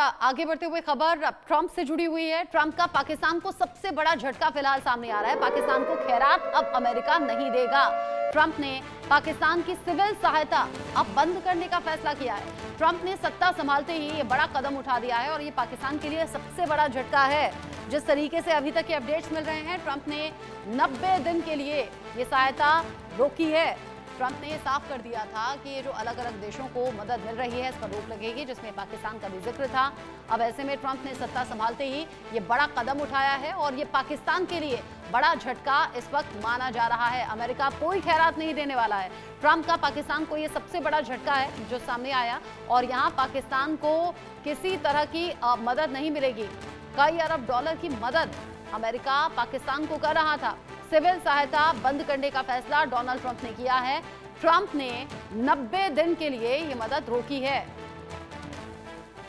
आगे बढ़ते हुए खबर ट्रंप से जुड़ी हुई है। ट्रंप का पाकिस्तान को सबसे बड़ा झटका फिलहाल सामने आ रहा है। पाकिस्तान को खैरात अब अमेरिका नहीं देगा। ट्रंप ने पाकिस्तान की सिविल सहायता अब बंद करने का फैसला किया है। ट्रंप ने सत्ता संभालते ही ये बड़ा कदम उठा दिया है और ये पाकिस्तान के लिए सबसे बड़ा झटका है। जिस तरीके से अभी तक के अपडेट्स मिल रहे हैं, ट्रंप ने 90 दिन के लिए ये सहायता रोकी है। ट्रंप ने साफ कर दिया था कि ये जो अलग अलग देशों को मदद मिल रही है, इस पर रोक लगेगी, जिसमें पाकिस्तान का भी जिक्र था। अब ऐसे में ट्रंप ने सत्ता संभालते ही ये बड़ा कदम उठाया है और ये पाकिस्तान के लिए बड़ा झटका इस वक्त माना जा रहा है। अमेरिका कोई खैरात नहीं देने वाला है। ट्रंप का पाकिस्तान को ये सबसे बड़ा झटका है जो सामने आया और यहाँ पाकिस्तान को किसी तरह की मदद नहीं मिलेगी। कई अरब डॉलर की मदद अमेरिका पाकिस्तान को कर रहा था। सिविल सहायता बंद करने का फैसला डोनाल्ड ट्रंप ने किया है। ट्रंप ने 90 दिन के लिए ये मदद रोकी है।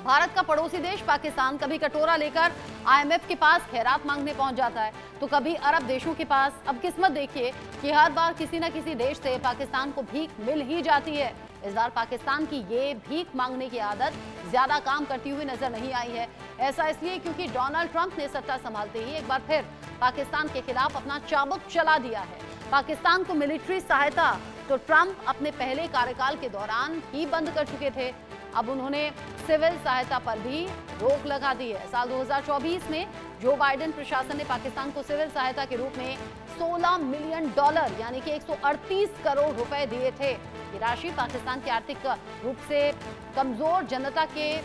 भारत का पड़ोसी देश पाकिस्तान कभी कटोरा लेकर आईएमएफ के पास खैरात मांगने पहुंच जाता है तो कभी अरब देशों के पास। अब किस्मत देखिए कि हर बार किसी न किसी देश से पाकिस्तान को भीख मिल ही जाती है। इस बार पाकिस्तान की ये भीख मांगने की आदत ज्यादा काम करती हुई नजर नहीं आई है। ऐसा इसलिए क्योंकि डोनाल्ड ट्रंप ने सत्ता संभालते ही एक बार फिर पाकिस्तान के खिलाफ अपना चाबुक चला दिया है। पाकिस्तान को मिलिट्री सहायता तो ट्रंप अपने पहले कार्यकाल के दौरान ही बंद कर चुके थे। अब उन्होंने सिविल सहायता पर भी रोक लगा दी है। साल 2024 में जो बाइडेन प्रशासन ने पाकिस्तान को सिविल सहायता के रूप में $16 मिलियन यानी कि 138 करोड़ रुपए दिए थे। ये राशि पाकिस्तान के आर्थिक रूप से कमजोर जनता के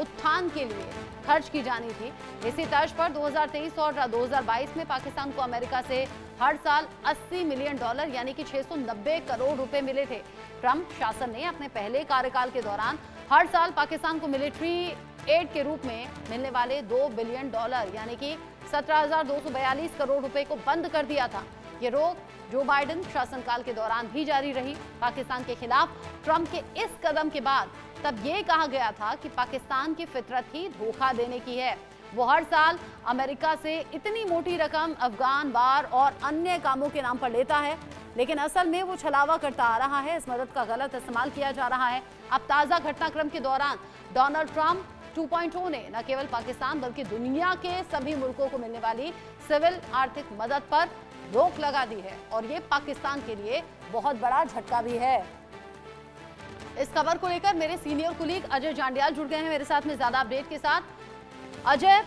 उत्थान के लिए खर्च की जानी थी। इसी तर्ज पर 2023 और 2022 में पाकिस्तान को अमेरिका से हर साल $80 मिलियन यानी कि 690 करोड़ रुपए मिले थे। ट्रंप शासन ने अपने पहले कार्यकाल के दौरान हर साल पाकिस्तान को मिलिट्री एड के रूप में मिलने वाले $2 बिलियन यानी कि 17,242 करोड़ रुपए को बंद कर दिया था। ये रोक जो बाइडेन शासनकाल के दौरान भी जारी रही। पाकिस्तान के खिलाफ ट्रंप के इस कदम के बाद तब ये कहा गया था कि पाकिस्तान की फितरत ही धोखा देने की है। वो हर साल अमेरिका से इतनी मोटी रकम अफगान वार और अन्य कामों के नाम पर लेता है, लेकिन असल में वो छलावा करता आ रहा है। इस मदद का गलत इस्तेमाल किया जा रहा है। अब ताज़ा घटनाक्रम के दौरान डोनाल्ड ट्रंप 2.0 ने न केवल पाकिस्तान बल्कि दुनिया के सभी मुल्कों को मिलने वाली सिविल आर्थिक मदद पर रोक लगा दी है और ये पाकिस्तान के लिए बहुत बड़ा झटका भी है। इस खबर को लेकर मेरे सीनियर कुलीग अजय जांडियाल जुड़ गए हैं मेरे साथ में ज्यादा अपडेट के साथ। अजय,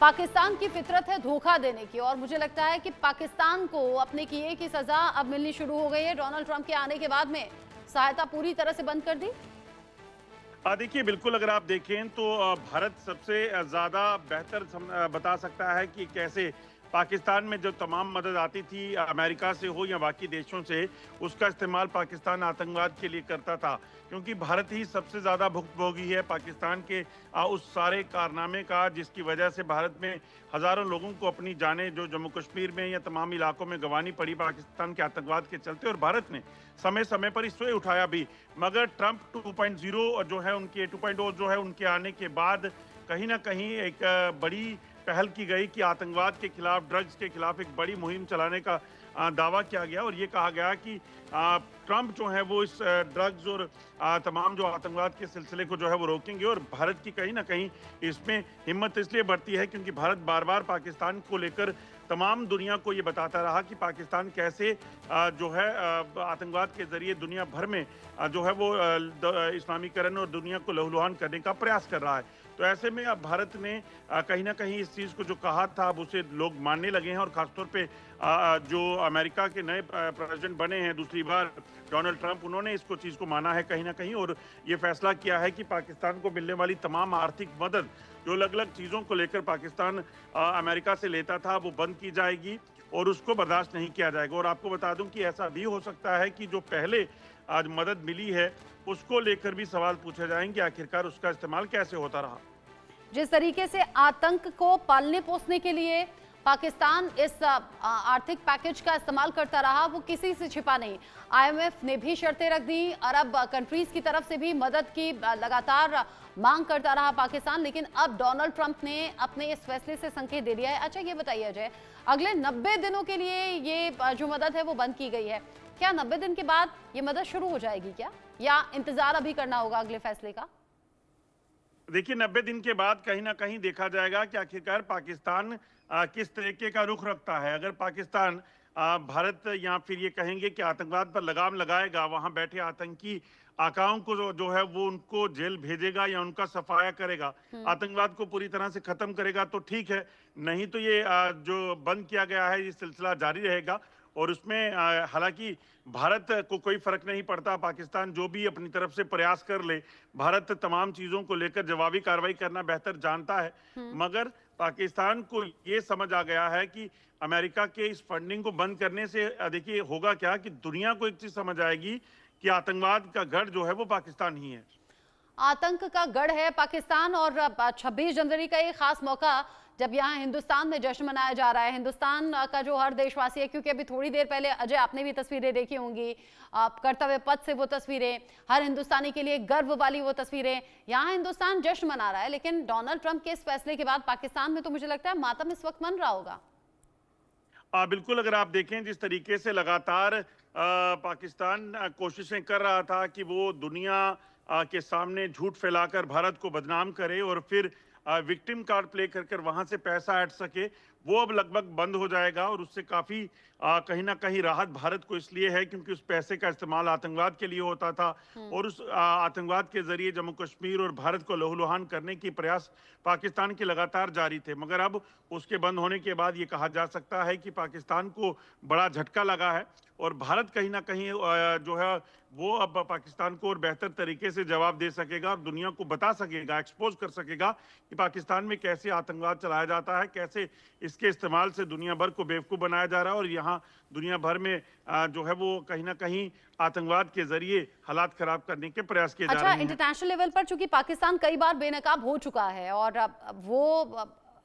पाकिस्तान की फितरत है धोखा देने की और मुझे लगता है कि पाकिस्तान को अपने किए की सजा अब मिलनी शुरू हो गई है। डोनाल्ड ट्रंप के आने के बाद में सहायता पूरी तरह से बंद कर दी। देखिए, बिल्कुल अगर आप देखें तो भारत सबसे ज्यादा बेहतर बता सकता है कि कैसे पाकिस्तान में जो तमाम मदद आती थी अमेरिका से हो या बाकी देशों से, उसका इस्तेमाल पाकिस्तान आतंकवाद के लिए करता था, क्योंकि भारत ही सबसे ज़्यादा भुक्तभोगी है पाकिस्तान के उस सारे कारनामे का, जिसकी वजह से भारत में हज़ारों लोगों को अपनी जानें जो जम्मू कश्मीर में या तमाम इलाकों में गंवानी पड़ी पाकिस्तान के आतंकवाद के चलते। और भारत ने समय समय पर इससे उठाया भी, मगर ट्रंप 2.0 जो है उनके 2.0 जो है उनके आने के बाद कहीं ना कहीं एक बड़ी पहल की गई कि आतंकवाद के खिलाफ, ड्रग्स के खिलाफ एक बड़ी मुहिम चलाने का दावा किया गया और ये कहा गया कि ट्रंप जो है वो इस ड्रग्स और तमाम जो आतंकवाद के सिलसिले को जो है वो रोकेंगे। और भारत की कहीं ना कहीं इसमें हिम्मत इसलिए बढ़ती है क्योंकि भारत बार बार पाकिस्तान को लेकर तमाम दुनिया को ये बताता रहा कि पाकिस्तान कैसे जो है आतंकवाद के जरिए दुनिया भर में जो है वो इस्लामीकरण और दुनिया को लहूलुहान करने का प्रयास कर रहा है। तो ऐसे में अब भारत ने कहीं ना कहीं इस चीज़ को जो कहा था अब उसे लोग मानने लगे हैं और ख़ासतौर पे जो अमेरिका के नए प्रेसिडेंट बने हैं दूसरी बार डोनाल्ड ट्रंप, उन्होंने इसको चीज़ को माना है कहीं ना कहीं और ये फैसला किया है कि पाकिस्तान को मिलने वाली तमाम आर्थिक मदद जो अलग अलग चीज़ों को लेकर पाकिस्तान अमेरिका से लेता था वो बंद की जाएगी और उसको बर्दाश्त नहीं किया जाएगा। और आपको बता दूं कि ऐसा भी हो सकता है कि जो पहले आज मदद मिली है उसको लेकर भी सवाल पूछे जाएंगे, आखिरकार उसका इस्तेमाल कैसे होता रहा। जिस तरीके से आतंक को पालने पोसने के लिए पाकिस्तान इस आर्थिक पैकेज का इस्तेमाल करता रहा वो किसी से छिपा नहीं। आईएमएफ ने भी शर्तें रख दी, अरब कंट्रीज की तरफ से भी मदद की लगातार मांग करता रहा पाकिस्तान, लेकिन अब डोनाल्ड ट्रंप ने अपने इस फैसले से संकेत दे दिया है। अच्छा ये बताइए अजय, अगले 90 दिनों के लिए ये जो मदद है वो बंद की गई है, क्या 90 दिन के बाद ये मदद शुरू हो जाएगी क्या, या इंतजार अभी करना होगा अगले फैसले का? देखिए 90 दिन के बाद कहीं ना कहीं देखा जाएगा कि आखिरकार पाकिस्तान किस तरीके का रुख रखता है। अगर पाकिस्तान भारत या फिर ये कहेंगे कि आतंकवाद पर लगाम लगाएगा, वहां बैठे आतंकी आकाओं को जो है वो उनको जेल भेजेगा या उनका सफाया करेगा, आतंकवाद को पूरी तरह से खत्म करेगा तो ठीक है। नहीं तो ये जो बंद किया गया है ये सिलसिला जारी रहेगा। और उसमें हालांकि भारत को कोई फर्क नहीं पड़ता, पाकिस्तान जो भी अपनी तरफ से प्रयास कर ले, भारत तमाम चीजों को लेकर जवाबी कार्रवाई करना बेहतर जानता है। मगर पाकिस्तान को ये समझ आ गया है कि अमेरिका के इस फंडिंग को बंद करने से देखिए होगा क्या कि दुनिया को एक चीज समझ आएगी कि आतंकवाद का गढ़ जो है वो पाकिस्तान ही है। आतंक का गढ़ है पाकिस्तान। और 26 जनवरी का ये खास मौका जब यहाँ हिंदुस्तान में जश्न मनाया जा रहा है, हिंदुस्तान का जो हर देशवासी है, क्योंकि अभी थोड़ी देर पहले अजय आपने भी तस्वीरें देखी होंगी, कर्तव्य पथ से वो तस्वीरें, हर हिंदुस्तानी के लिए गर्व वाली वो तस्वीरें, यहाँ हिंदुस्तान जश्न मना रहा है। लेकिन डोनाल्ड ट्रंप के इस फैसले के बाद पाकिस्तान में तो मुझे लगता है मातम इस वक्त मन रहा होगा। बिल्कुल, अगर आप देखें जिस तरीके से लगातार पाकिस्तान कोशिशें कर रहा था कि वो दुनिया के सामने झूठ फैलाकर भारत को बदनाम करे और फिर विक्टिम कार्ड प्ले कर कर वहां से पैसा ऐड सके, वो अब लगभग बंद हो जाएगा। और उससे काफी कहीं ना कहीं राहत भारत को इसलिए है क्योंकि उस पैसे का इस्तेमाल आतंकवाद के लिए होता था और उस आतंकवाद के जरिए जम्मू कश्मीर और भारत को लहूलुहान करने की प्रयास पाकिस्तान के लगातार जारी थे। मगर अब उसके बंद होने के बाद ये कहा जा सकता है कि पाकिस्तान को बड़ा झटका लगा है और भारत कहीं ना कहीं जो है वो अब पाकिस्तान को और बेहतर तरीके से जवाब दे सकेगा और दुनिया को बता सकेगा, एक्सपोज कर सकेगा कि पाकिस्तान में कैसे आतंकवाद चलाया जाता है, कैसे इसके इस्तेमाल से दुनिया भर को बेवकूफ बनाया जा रहा है और यहाँ दुनिया भर में जो है वो कहीं ना कहीं आतंकवाद के जरिए हालात खराब करने के प्रयास किए जा रहे हैं। इंटरनेशनल लेवल पर चूंकि पाकिस्तान कई बार बेनकाब हो चुका है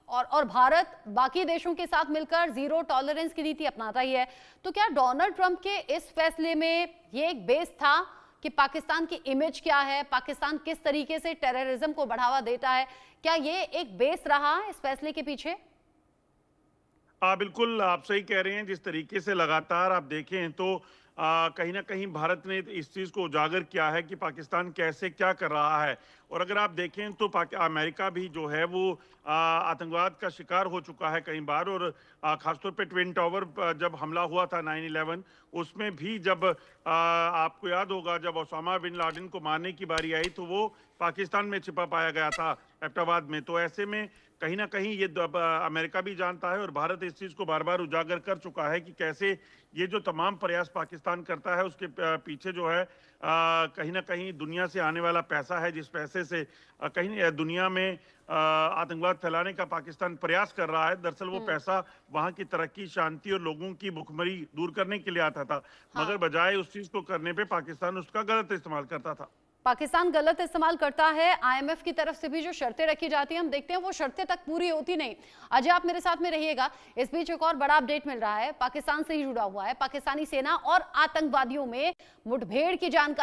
और भारत बाकी देशों के साथ मिलकर जीरो टॉलरेंस की नीति अपनाता ही है, तो क्या डोनाल्ड ट्रंप के इस फैसले में ये एक बेस था कि पाकिस्तान की इमेज क्या है, पाकिस्तान किस तरीके से टेररिज्म को बढ़ावा देता है, क्या ये एक बेस रहा इस फैसले के पीछे? बिल्कुल, आप सही कह रहे हैं। जिस तरीके से लगातार आप देखें तो कहीं ना कहीं भारत ने इस चीज़ को उजागर किया है कि पाकिस्तान कैसे क्या कर रहा है। और अगर आप देखें तो अमेरिका भी जो है वो आतंकवाद का शिकार हो चुका है कई बार। और खासतौर पे ट्विन टावर जब हमला हुआ था 9/11, उसमें भी जब आपको याद होगा जब ओसामा बिन लादेन को मारने की बारी आई तो वो पाकिस्तान में छिपा पाया गया था एबटाबाद में। तो ऐसे में कहीं ना कहीं ये अमेरिका भी जानता है और भारत इस चीज़ को बार बार उजागर कर चुका है कि कैसे ये जो तमाम प्रयास पाकिस्तान करता है उसके पीछे जो है कहीं ना कहीं दुनिया से आने वाला पैसा है, जिस पैसे से कहीं दुनिया में आतंकवाद फैलाने का पाकिस्तान प्रयास कर रहा है। दरअसल वो पैसा वहां की तरक्की, शांति और लोगों की भुखमरी दूर करने के लिए आता था। मगर बजाय उस चीज को करने पे पाकिस्तान उसका गलत इस्तेमाल करता था। पाकिस्तान गलत इस्तेमाल करता है। आईएमएफ की तरफ से भी जो शर्तें रखी जाती हैं हम देखते हैं वो शर्तें तक पूरी होती नहीं। अजय आप मेरे साथ में रहिएगा। इस बीच एक और बड़ा अपडेट मिल रहा है, पाकिस्तान से ही जुड़ा हुआ है। पाकिस्तानी सेना और आतंकवादियों में मुठभेड़ की जानकारी